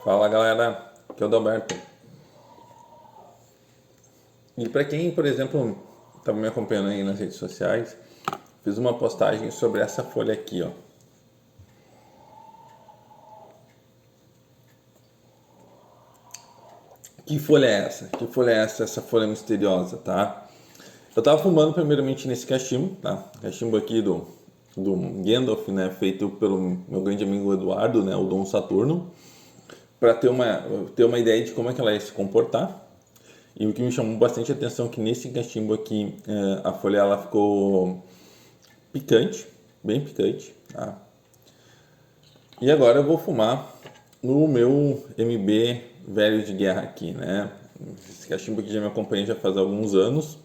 Fala galera, aqui é o Dalberto. E para quem, por exemplo, estava me acompanhando aí nas redes sociais, fiz uma postagem sobre essa folha aqui, ó. Que folha é essa? Que folha é essa? Essa folha misteriosa, tá? Eu tava fumando primeiramente nesse cachimbo, tá? Cachimbo aqui do Gandalf, né? Feito pelo meu grande amigo Eduardo, né? O Dom Saturno, para ter uma ideia de como é que ela ia se comportar. E o que me chamou bastante atenção é que nesse cachimbo aqui, a folha ela ficou picante, bem picante, tá? E agora eu vou fumar no meu MB velho de guerra aqui, né? Esse cachimbo aqui já me acompanha já faz alguns anos,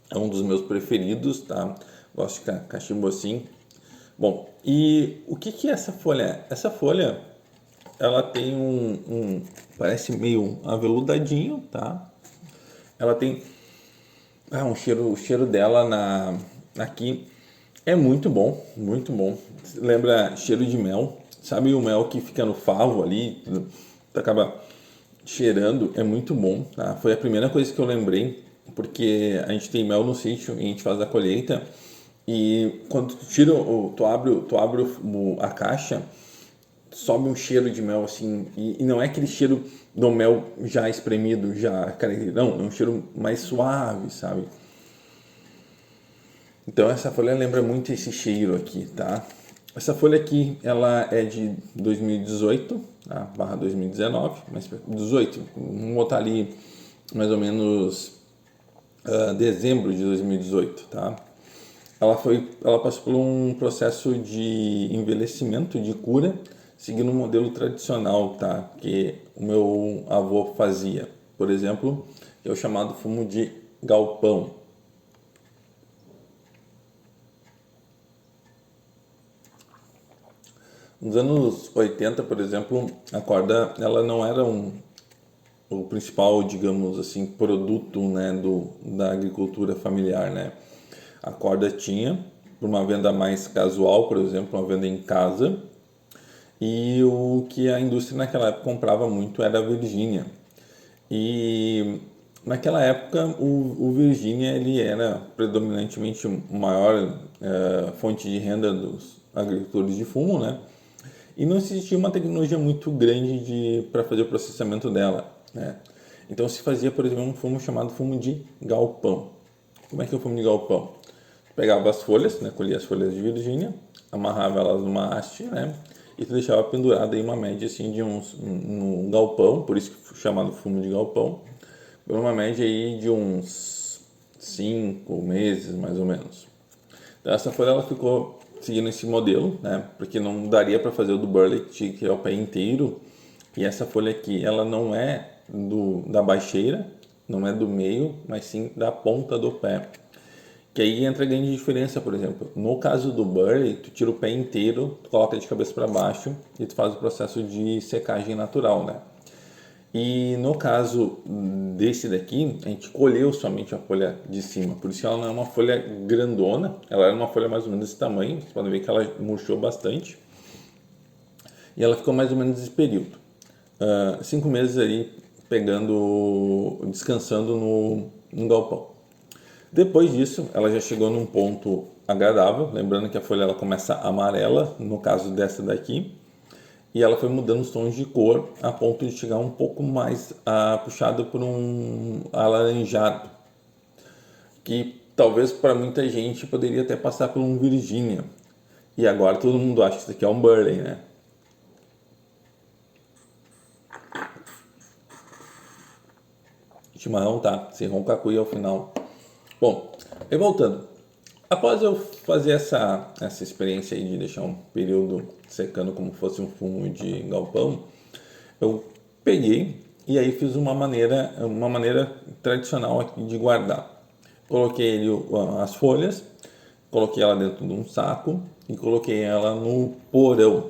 é um dos meus preferidos, tá? Gosto de cachimbo assim. Bom, e o que que essa folha é? Essa folha, ela tem parece meio um aveludadinho, tá? Ela tem o cheiro dela aqui é muito bom, muito bom. Lembra cheiro de mel. Sabe o mel que fica no favo ali, tu acaba cheirando, é muito bom, tá? Foi a primeira coisa que eu lembrei, porque a gente tem mel no sítio e a gente faz a colheita e quando tu tira tu abre a caixa, sobe um cheiro de mel assim, e não é aquele cheiro do mel já espremido, não, é um cheiro mais suave, sabe? Então essa folha lembra muito esse cheiro aqui, tá? Essa folha aqui, ela é de 2018, tá? Barra 2019, mas 18, vamos botar ali mais ou menos dezembro de 2018, tá? Ela passou por um processo de envelhecimento, de cura, seguindo um modelo tradicional, tá? Que o meu avô fazia. Por exemplo, que é o chamado fumo de galpão. Nos anos 80, por exemplo, a corda ela não era o principal, digamos assim, produto, né, da agricultura familiar, né? A corda tinha para uma venda mais casual, por exemplo, uma venda em casa, e o que a indústria naquela época comprava muito era a Virgínia. E naquela época o Virgínia ele era predominantemente a maior fonte de renda dos agricultores de fumo, né? E não existia uma tecnologia muito grande para fazer o processamento dela, né? Então se fazia, por exemplo, um fumo chamado fumo de galpão. Como é que é o fumo de galpão? Pegava as folhas, né, colhia as folhas de Virgínia, amarrava elas numa haste, né, e tu deixava pendurada aí uma média assim de um galpão, por isso que chamado fumo de galpão, por uma média aí de uns 5 meses mais ou menos. Então essa folha ela ficou seguindo esse modelo, né? Porque não daria para fazer o do Burley, que tinha que ir ao pé inteiro. E essa folha aqui, ela não é da baixeira, não é do meio, mas sim da ponta do pé. Que aí entra a grande diferença, por exemplo. No caso do Burley, tu tira o pé inteiro, tu coloca de cabeça para baixo e tu faz o processo de secagem natural, né? E no caso desse daqui, a gente colheu somente a folha de cima, por isso ela não é uma folha grandona, ela era uma folha mais ou menos desse tamanho, vocês podem ver que ela murchou bastante, e ela ficou mais ou menos nesse período. 5 meses aí descansando no galpão. Depois disso, ela já chegou num ponto agradável, lembrando que a folha ela começa amarela, no caso dessa daqui, e ela foi mudando os tons de cor a ponto de chegar um pouco mais puxado por um alaranjado, que talvez para muita gente poderia até passar por um Virginia. E agora todo mundo acha que isso aqui é um Burley, né? Chimarrão tá, sem roncacuia ao final. Bom, e voltando. Após eu fazer essa experiência aí de deixar um período secando como fosse um fumo de galpão, eu peguei e aí fiz uma maneira tradicional aqui de guardar. Coloquei as folhas, coloquei ela dentro de um saco e coloquei ela no porão.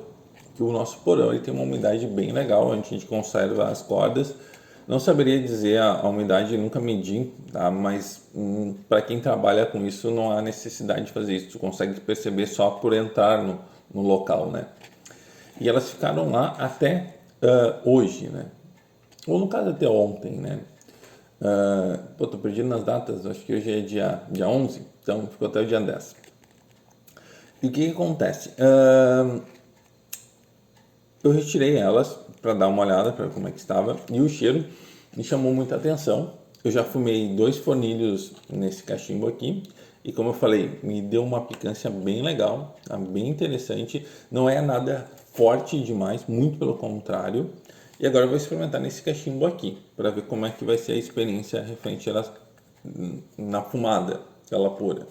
Que o nosso porão ele tem uma umidade bem legal, onde a gente conserva as cordas. Não saberia dizer a umidade, nunca medi, tá? Mas para quem trabalha com isso não há necessidade de fazer isso. Tu consegue perceber só por entrar no local, né? E elas ficaram lá até hoje, né? Ou no caso até ontem, né? Tô perdido nas datas, acho que hoje é dia 11, então ficou até o dia 10. E o que acontece? Eu retirei elas para dar uma olhada para como é que estava e o cheiro me chamou muita atenção. Eu já fumei 2 fornilhos nesse cachimbo aqui e, como eu falei, me deu uma picância bem legal, tá? Bem interessante. Não é nada forte demais, muito pelo contrário. E agora eu vou experimentar nesse cachimbo aqui para ver como é que vai ser a experiência referente a elas na fumada, ela pura.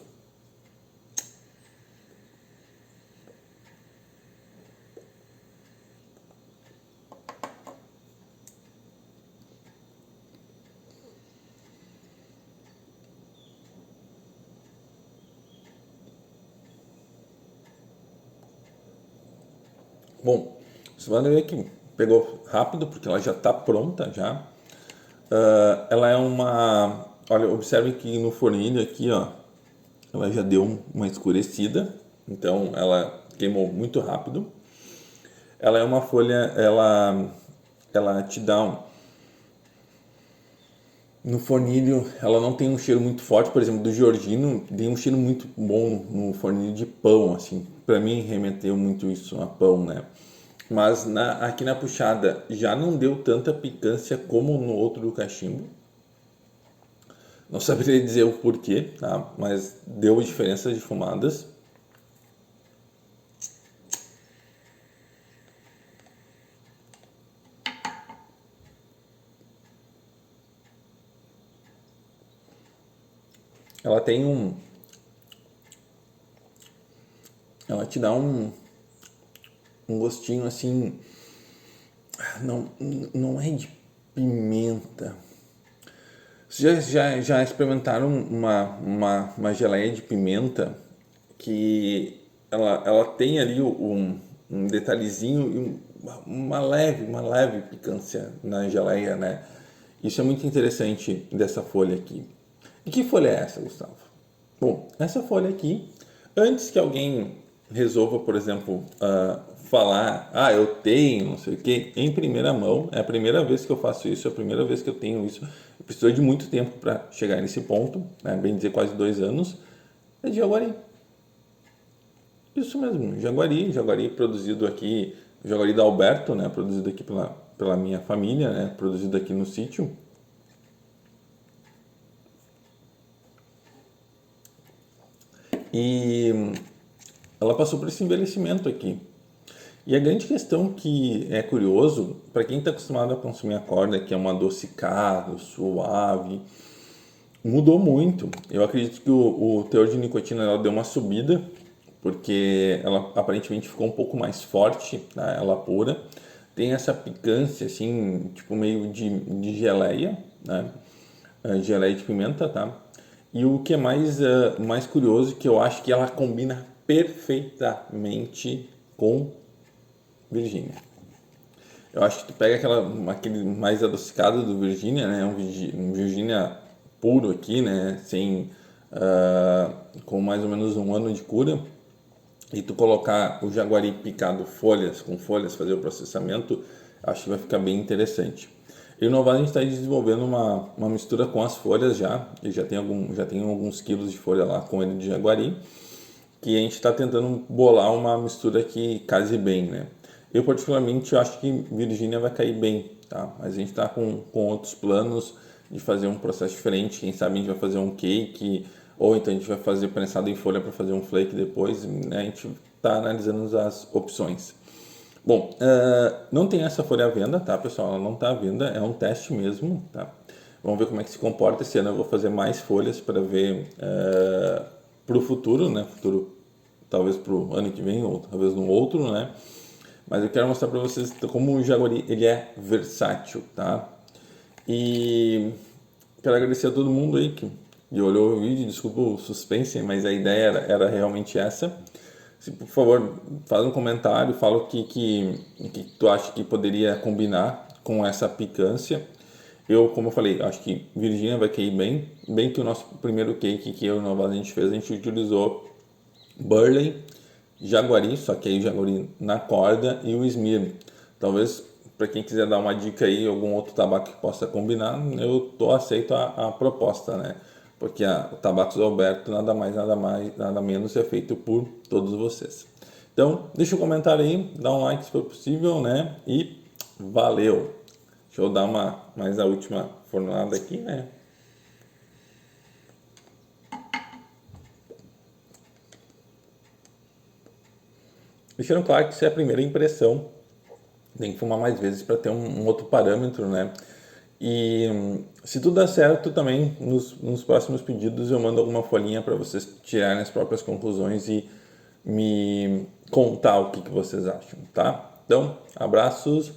Bom, você vai ver que pegou rápido porque ela já está pronta já. Ela é uma, olha, observe que no fornilho aqui, ó, ela já deu uma escurecida, então ela queimou muito rápido. Ela é uma folha, ela te dá no fornilho, ela não tem um cheiro muito forte, por exemplo, do Georgino, tem um cheiro muito bom no fornilho de pão, assim. Para mim remeteu muito isso a pão, né? Mas aqui na puxada já não deu tanta picância como no outro do cachimbo. Não saberia dizer o porquê, tá? Mas deu diferença de fumadas. Ela tem ela te dá um gostinho assim, não, não é de pimenta. Vocês já experimentaram uma geleia de pimenta que ela tem ali um detalhezinho e uma leve picância na geleia, né? Isso é muito interessante dessa folha aqui. E que folha é essa, Gustavo? Bom, essa folha aqui, antes que alguém resolva, por exemplo, falar, eu tenho, não sei o quê, em primeira mão, é a primeira vez que eu faço isso, é a primeira vez que eu tenho isso, eu preciso de muito tempo para chegar nesse ponto, né, bem dizer quase 2 anos, é de Jaguari. Isso mesmo, Jaguari produzido aqui, Jaguari da Alberto, né, produzido aqui pela minha família, né, produzido aqui no sítio. E ela passou por esse envelhecimento aqui. E a grande questão que é curioso, para quem está acostumado a consumir a corda, que é um adocicado, suave, mudou muito. Eu acredito que o teor de nicotina ela deu uma subida, porque ela aparentemente ficou um pouco mais forte, né, ela pura. Tem essa picância, assim, tipo meio de geleia, né? Geleia de pimenta, tá? E o que é mais curioso, que eu acho que ela combina perfeitamente com Virgínia. Eu acho que tu pega aquele mais adocicado do Virgínia, né? Um Virgínia puro aqui, né? Sem, com mais ou menos 1 ano de cura. E tu colocar o Jaguari picado com folhas, fazer o processamento, acho que vai ficar bem interessante. E o Novato a gente está desenvolvendo uma mistura com as folhas já. E já tem alguns quilos de folha lá com ele de Jaguari, que a gente está tentando bolar uma mistura que case bem, né? Eu particularmente acho que Virgínia vai cair bem, tá? Mas a gente está com outros planos de fazer um processo diferente. Quem sabe a gente vai fazer um cake, ou então a gente vai fazer prensado em folha para fazer um flake depois, né? A gente está analisando as opções. Bom, não tem essa folha à venda, tá, pessoal? Ela não está à venda, é um teste mesmo, tá? Vamos ver como é que se comporta. Esse ano eu vou fazer mais folhas para ver para o futuro, né? Futuro, talvez para o ano que vem ou talvez no outro, né? Mas eu quero mostrar para vocês como o Jaguari ele é versátil, tá? E quero agradecer a todo mundo aí que olhou o vídeo. Desculpa o suspense, mas a ideia era realmente essa. Se, por favor, faz um comentário, fala o que tu acha que poderia combinar com essa picância. Eu, como eu falei, acho que Virgínia vai cair bem que o nosso primeiro cake que eu e o Novas a gente fez, a gente utilizou Burley, Jaguari, só que aí o Jaguari na corda e o Smir. Talvez para quem quiser dar uma dica aí, algum outro tabaco que possa combinar, eu aceito a proposta, né? Porque o Tabacos Alberto nada menos é feito por todos vocês. Então, deixa um comentário aí, dá um like se for possível, né? E valeu! Deixa eu dar mais a última fornada aqui, né? Deixando claro que isso é a primeira impressão, tem que fumar mais vezes para ter um outro parâmetro, né? E se tudo der certo, também nos próximos pedidos eu mando alguma folhinha para vocês tirarem as próprias conclusões e me contar o que vocês acham, tá? Então, abraços.